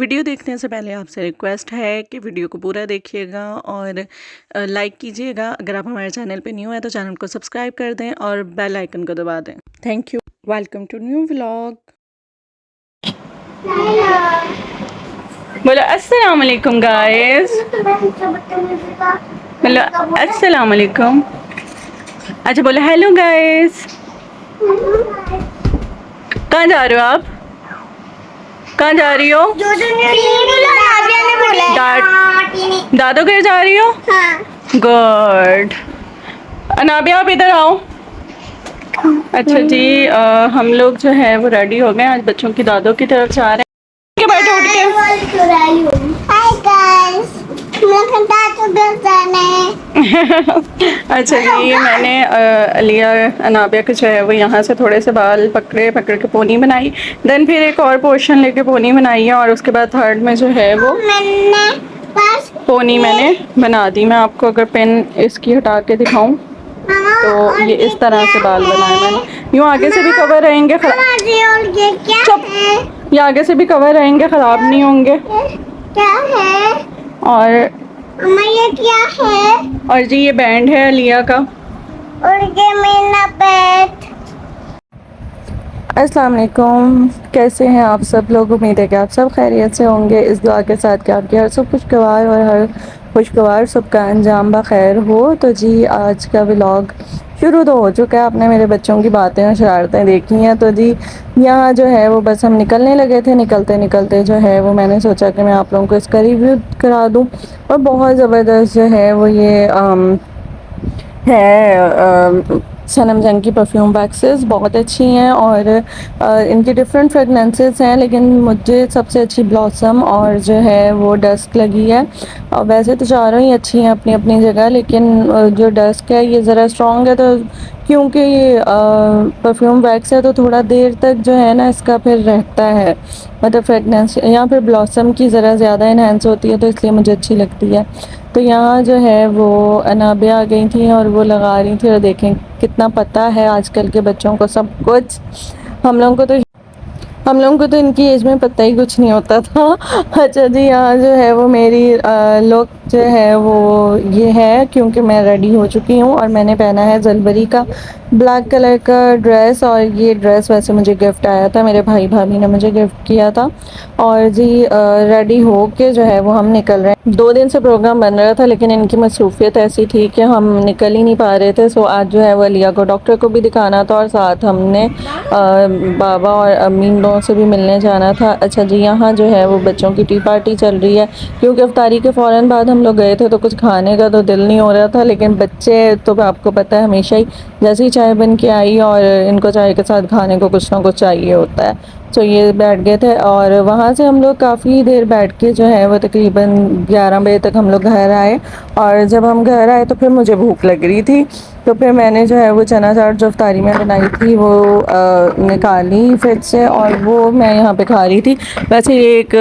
Video देखने से पहले आपसे रिक्वेस्ट है कि वीडियो को पूरा देखिएगा और लाइक कीजिएगा। अगर आप हमारे चैनल पे न्यू है तो चैनल को सब्सक्राइब कर दें और बेल आइकन को दबा दें। Thank you. Welcome to new vlog. बोलो अस्सलाम वालेकुम गाइस। बोलो अस्सलाम वालेकुम। अच्छा बोलो हेलो गाइस। कहाँ जा रहे हो आप? कहाँ जा रही हो? दादू घर जा रही हो? गुड। अनाबिया आप इधर आओ। अच्छा जी, हम लोग जो है वो रेडी हो गए। आज बच्चों की दादों की तरफ जा रहे हैं। बैठो उठ के। अच्छा जी, ये मैंने अलिया अनाबिया के जो है वो यहाँ से थोड़े से बाल पकड़ के पोनी बनाई। देन फिर एक और पोर्शन लेके पोनी बनाई है और उसके बाद थर्ड में जो है वो पोनी मैंने बना दी। मैं आपको अगर पेन इसकी हटा के दिखाऊं तो ये इस तरह से बाल बनाए मैंने। यूँ आगे से भी कवर रहेंगे चुप, ये आगे से भी कवर रहेंगे, ख़राब नहीं होंगे। क्या है? और ये क्या है? और जी ये बैंड है अलिया का। और ये मेरा पेट। अस्सलाम वालेकुम, कैसे हैं आप सब लोग? उम्मीद है कि आप सब खैरियत से होंगे। इस दुआ के साथ कि आपके हर सब खुशगवार और हर खुशगवार सब का अंजाम बखैर हो। तो जी आज का व्लॉग शुरू तो हो चुका है। आपने मेरे बच्चों की बातें और शरारतें देखी हैं। तो जी यहाँ जो है वो बस हम निकलने लगे थे। निकलते निकलते जो है वो मैंने सोचा कि मैं आप लोगों को इसका रिव्यू करा दूँ। और बहुत ज़बरदस्त जो है वो ये है सनम जंग की परफ्यूम वैक्सेस बहुत अच्छी हैं और इनकी डिफरेंट फ्रेगनेंसेस हैं, लेकिन मुझे सबसे अच्छी ब्लॉसम और जो है वो डस्क लगी है। और वैसे तो चारों ही अच्छी हैं अपनी अपनी जगह, लेकिन जो डस्क है ये ज़रा स्ट्रॉन्ग है। तो क्योंकि ये परफ्यूम वैक्स है तो थोड़ा देर तक जो है ना इसका फिर रहता है, मतलब फ्रेगनेंस। यहाँ पर ब्लॉसम की ज़रा ज़्यादा इन्हेंस होती है तो इसलिए मुझे अच्छी लगती है। तो यहाँ जो है वो अनाबिया आ गई थी और वो लगा रही थी। और देखें कितना पता है आजकल के बच्चों को सब कुछ। हम लोगों को तो इनकी एज में पता ही कुछ नहीं होता था। अच्छा जी, यहाँ जो है वो मेरी लुक जो है वो ये है, क्योंकि मैं रेडी हो चुकी हूँ और मैंने पहना है जलबरी का ब्लैक कलर का ड्रेस। और ये ड्रेस वैसे मुझे गिफ्ट आया था, मेरे भाई भाभी ने मुझे गिफ्ट किया था। और जी रेडी हो के जो है वो हम निकल रहे हैं। 2 दिन से प्रोग्राम बन रहा था लेकिन इनकी मसरूफियत ऐसी थी कि हम निकल ही नहीं पा रहे थे। सो आज जो है वो अलिया को डॉक्टर को भी दिखाना था और साथ हमने बाबा और अम्मी लोगों से भी मिलने जाना था। अच्छा जी, यहाँ जो है वो बच्चों की टी पार्टी चल रही है, क्योंकि अफ्तारी के फ़ौरन बाद हम लोग गए थे तो कुछ खाने का तो दिल नहीं हो रहा था। लेकिन बच्चे तो आपको पता है हमेशा ही जैसे ही चाय बन के आई और इनको चाय के साथ खाने को कुछ ना कुछ चाहिए होता है। तो ये बैठ गए थे और वहाँ से हम लोग काफ़ी देर बैठ के जो है वो तकरीबन 11 बजे तक हम लोग घर आए। और जब हम घर आए तो फिर मुझे भूख लग रही थी, तो फिर मैंने जो है वो चना चाट जो अफ्तारी में बनाई थी वो निकाली फ्रिज से और वो मैं यहाँ पे खा रही थी। वैसे ये एक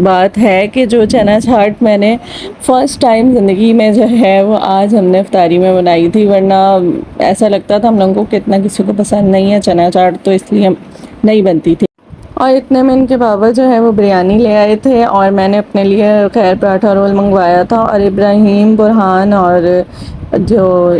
बात है कि जो चना चाट मैंने फ़र्स्ट टाइम ज़िंदगी में जो है वो आज हमने अफ्तारी में बनाई थी, वरना ऐसा लगता था हम लोगों को कितना किसी को पसंद नहीं है चना चाट, तो इसलिए नहीं बनती थी। और इतने में इनके बाबा जो है वो बिरयानी ले आए थे और मैंने अपने लिए खैर पराठा रोल मंगवाया था। और इब्राहिम, बुरहान और जो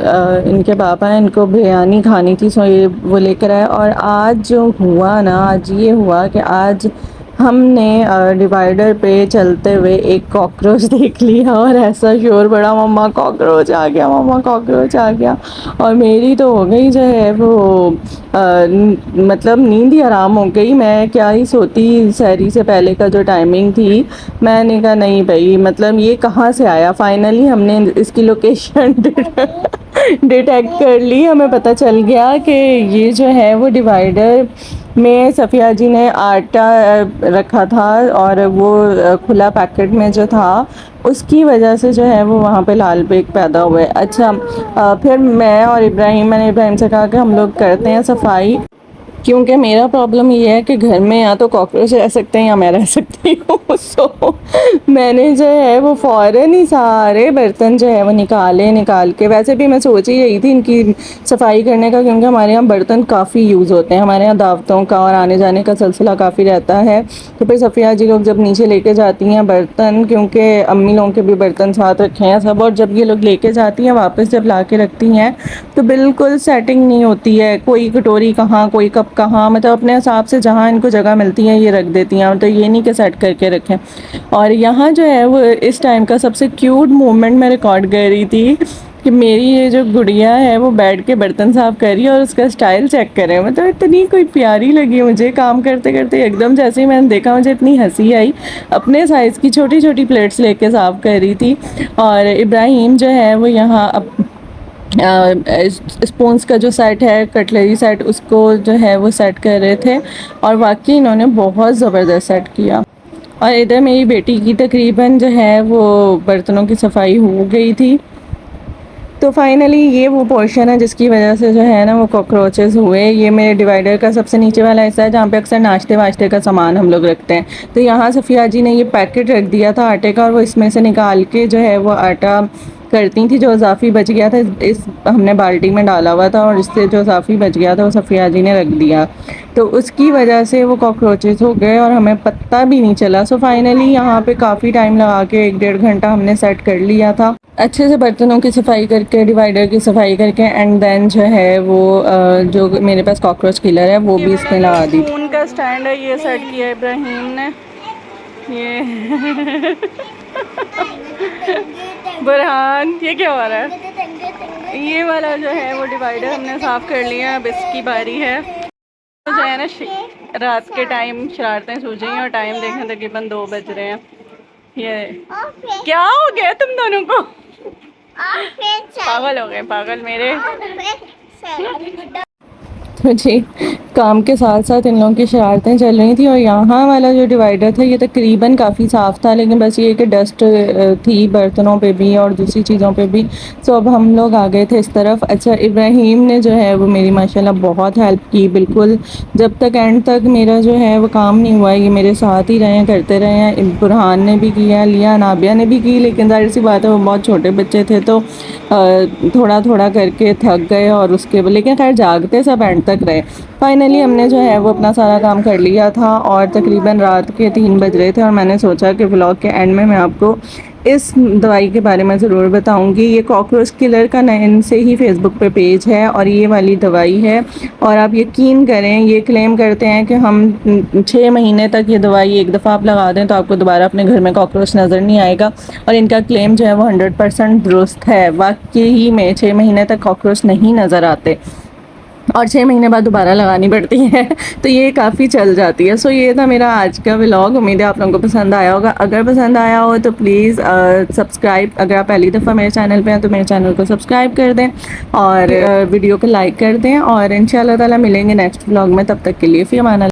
इनके पापा हैं इनको बिरयानी खानी थी, सो ये वो लेकर आए। और आज जो हुआ ना, आज ये हुआ कि आज हमने डिवाइडर पे चलते हुए एक कॉकरोच देख लिया और ऐसा शोर बड़ा, मम्मा कॉकरोच आ गया, मम्मा कॉकरोच आ गया। और मेरी तो हो गई जो है वो मतलब नींद ही आराम हो गई। मैं क्या ही सोती, सहरी से पहले का जो टाइमिंग थी, मैंने कहा नहीं भाई, मतलब ये कहाँ से आया। फाइनली हमने इसकी लोकेशन डिटेक्ट कर ली। हमें पता चल गया कि ये जो है वो डिवाइडर में सफ़िया जी ने आटा रखा था और वो खुला पैकेट में जो था उसकी वजह से जो है वो वहाँ पे लाल बेग पैदा हुए। अच्छा फिर मैं और मैंने इब्राहिम से कहा कि हम लोग करते हैं सफाई। क्योंकि मेरा प्रॉब्लम ये है कि घर में या तो कॉकरोच रह सकते हैं या मैं रह सकती हूँ सो मैंने जो है वो फ़ौरन ही सारे बर्तन जो है वो निकाल के, वैसे भी मैं सोच ही रही थी इनकी सफाई करने का, क्योंकि हमारे यहाँ बर्तन काफ़ी यूज़ होते हैं, हमारे यहाँ दावतों का और आने जाने का सिलसिला काफ़ी रहता है। तो फिर सफ़िया जी लोग जब नीचे लेके जाती हैं बर्तन, क्योंकि अम्मी लोगों के भी बर्तन साथ रखे हैं सब, और जब ये लोग लेके जाती हैं वापस जब ला के रखती हैं तो बिल्कुल सेटिंग नहीं होती है, कोई कटोरी कहाँ कोई कप कहाँ, मतलब अपने हिसाब से जहाँ इनको जगह मिलती है ये रख देती हैं, तो ये नहीं कि सेट करके रखें। और यहाँ जो है वो इस टाइम का सबसे क्यूट मोमेंट मैं रिकॉर्ड कर रही थी कि मेरी ये जो गुड़िया है वो बैठ के बर्तन साफ़ कर रही है और उसका स्टाइल चेक कर रहे हैं, मतलब इतनी कोई प्यारी लगी मुझे काम करते करते, एकदम जैसे ही मैंने देखा मुझे इतनी हंसी आई। अपने साइज़ की छोटी छोटी प्लेट्स लेके साफ़ कर रही थी। और इब्राहिम जो है वो यहाँ स्पून्स का जो सेट है, कटलरी सेट, उसको जो है वो सेट कर रहे थे, और वाकई इन्होंने बहुत ज़बरदस्त सेट किया। और इधर मेरी बेटी की तकरीबन जो है वो बर्तनों की सफाई हो गई थी। तो फाइनली ये वो पोर्शन है जिसकी वजह से जो है ना वो कॉकरोचेस हुए। ये मेरे डिवाइडर का सबसे नीचे वाला हिस्सा है जहाँ पे अक्सर नाश्ते वाश्ते का सामान हम लोग रखते हैं। तो यहाँ सफ़िया जी ने ये पैकेट रख दिया था आटे का, और वो इसमें से निकाल के जो है वो आटा करती थी। जो इजाफी बच गया था इस हमने बाल्टी में डाला हुआ था, और इससे जो इजाफी बच गया था वो सफ़िया जी ने रख दिया, तो उसकी वजह से वो कॉकरोचेस हो गए और हमें पता भी नहीं चला। सो फाइनली यहाँ पे काफ़ी टाइम लगा के 1-1.5 घंटा हमने सेट कर लिया था अच्छे से, बर्तनों की सफाई करके, डिवाइडर की सफाई करके, एंड देन जो है वो जो मेरे पास कॉकरोच किलर है वो भी इसमें लगा दी। फ़ोन का स्टैंड है ये सेट किया इब्राहिम ने, ये बुरहान ये क्या हो रहा है। ये वाला जो है वो डिवाइडर हमने साफ़ कर लिया, अब इसकी बारी है। तो जो है ना रात के टाइम शरारतें सूझ रही हैं और टाइम देखें तकरीबन 2 बज रहे हैं। ये क्या हो गया तुम दोनों को? पागल हो गए पागल मेरे। तो जी काम के साथ साथ इन लोगों की शरारतें चल रही थी। और यहाँ वाला जो डिवाइडर था ये तकरीबन काफ़ी साफ़ था, लेकिन बस ये कि डस्ट थी बर्तनों पे भी और दूसरी चीज़ों पे भी। सो अब हम लोग आ गए थे इस तरफ। अच्छा, इब्राहिम ने जो है वो मेरी माशाल्लाह बहुत हेल्प की, बिल्कुल जब तक एंड तक मेरा जो है वो काम नहीं हुआ ये मेरे साथ ही रहे हैं, करते रहे हैं। बुरहान ने भी किया, लिया, नाबिया ने भी की, लेकिन जाहिर सी बात है वो बहुत छोटे बच्चे थे तो थोड़ा थोड़ा करके थक गए, और उसके लेकिन खैर जागते सब एंड तक रहे। फाइनली हमने जो है वो अपना सारा काम कर लिया था, और तकरीबन रात के 3 बज रहे थे, और मैंने सोचा कि व्लॉग के एंड में मैं आपको इस दवाई के बारे में ज़रूर बताऊंगी। ये कॉकरोच किलर का नयन से ही फेसबुक पे पेज है, और ये वाली दवाई है। और आप यकीन करें ये क्लेम करते हैं कि हम 6 महीने तक ये दवाई एक दफ़ा आप लगा दें तो आपको दोबारा अपने घर में कॉकरोच नज़र नहीं आएगा। और इनका क्लेम जो है वो 100% दुरुस्त है। वाकई में 6 महीने तक कॉकरोच नहीं नज़र आते, और 6 महीने बाद दोबारा लगानी पड़ती है तो ये काफ़ी चल जाती है। सो ये था मेरा आज का व्लॉग। उम्मीद है आप लोगों को पसंद आया होगा। अगर पसंद आया हो तो प्लीज़ सब्सक्राइब, अगर आप पहली दफ़ा मेरे चैनल पे हैं तो मेरे चैनल को सब्सक्राइब कर दें, और वीडियो को लाइक कर दें, और इंशाल्लाह ताला मिलेंगे नेक्स्ट व्लॉग में। तब तक के लिए फ़ी अमान अल्लाह।